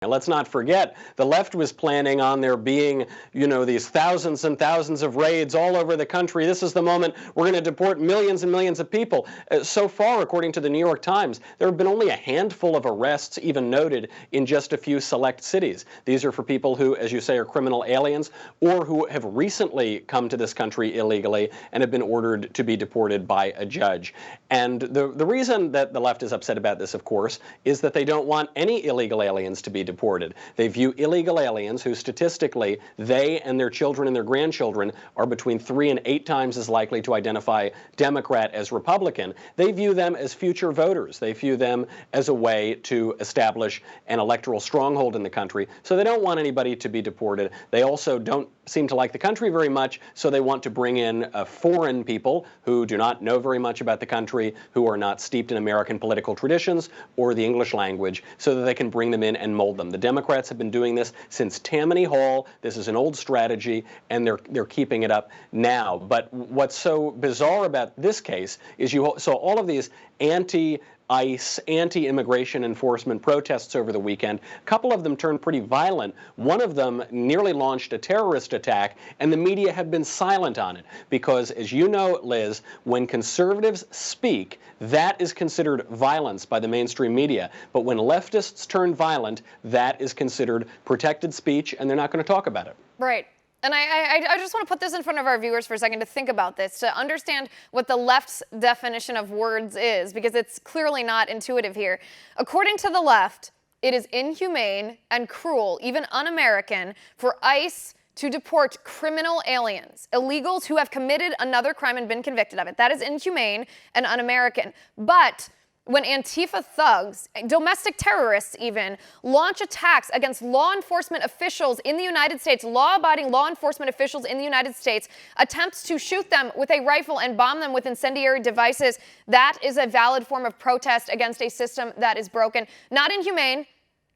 And let's not forget, the left was planning on there being, these thousands and thousands of raids all over the country. This is the moment we're going to deport millions and millions of people. So far, according to the New York Times, there have been only a handful of arrests even noted in just a few select cities. These are for people who, as you say, are criminal aliens or who have recently come to this country illegally and have been ordered to be deported by a judge. And the reason that the left is upset about this, of course, is that they don't want any illegal aliens to be deported. They view illegal aliens who statistically they and their children and their grandchildren are between 3 and 8 times as likely to identify Democrat as Republican. They view them as future voters. They view them as a way to establish an electoral stronghold in the country. So they don't want anybody to be deported. They also don't seem to like the country very much, so they want to bring in foreign people who do not know very much about the country, who are not steeped in American political traditions or the English language, so that they can bring them in and mold them. The Democrats have been doing this since Tammany Hall. This is an old strategy, and they're keeping it up now. But what's so bizarre about this case is you saw all of these anti-ICE, anti-immigration enforcement protests over the weekend. A couple of them turned pretty violent. One of them nearly launched a terrorist attack, and the media have been silent on it. Because, as you know, Liz, when conservatives speak, that is considered violence by the mainstream media. But when leftists turn violent, that is considered protected speech, and they're not going to talk about it. Right. And I just want to put this in front of our viewers for a second to think about this, to understand what the left's definition of words is, because it's clearly not intuitive here. According to the left, it is inhumane and cruel, even un-American, for ICE to deport criminal aliens, illegals who have committed another crime and been convicted of it. That is inhumane and un-American. But when Antifa thugs, domestic terrorists even, launch attacks against law enforcement officials in the United States, law-abiding law enforcement officials in the United States, attempts to shoot them with a rifle and bomb them with incendiary devices, that is a valid form of protest against a system that is broken. Not inhumane,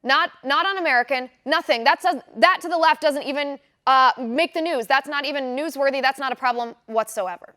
not un-American, nothing. That to the left doesn't even make the news. That's not even newsworthy. That's not a problem whatsoever.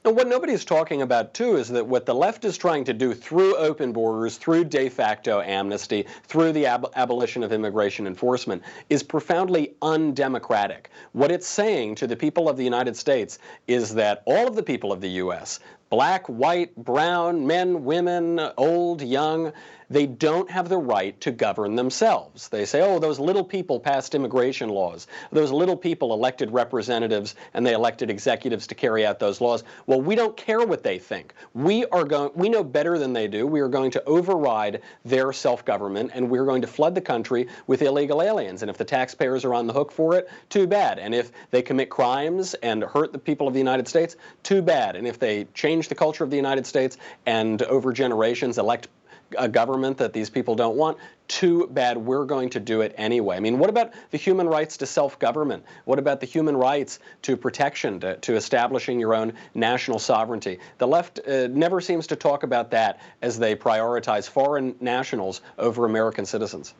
And what nobody's talking about, too, is that what the left is trying to do through open borders, through de facto amnesty, through the abolition of immigration enforcement, is profoundly undemocratic. What it's saying to the people of the United States is that all of the people of the U.S., black, white, brown, men, women, old, young, they don't have the right to govern themselves. They say, oh, those little people passed immigration laws. Those little people elected representatives and they elected executives to carry out those laws. Well, we don't care what they think. We know better than they do. We are going to override their self-government, and we're going to flood the country with illegal aliens. And if the taxpayers are on the hook for it, too bad. And if they commit crimes and hurt the people of the United States, too bad. And if they change the culture of the United States and over generations elect a government that these people don't want, too bad. We're going to do it anyway. I mean, what about the human rights to self-government? What about the human rights to protection, to establishing your own national sovereignty? The left never seems to talk about that as they prioritize foreign nationals over American citizens.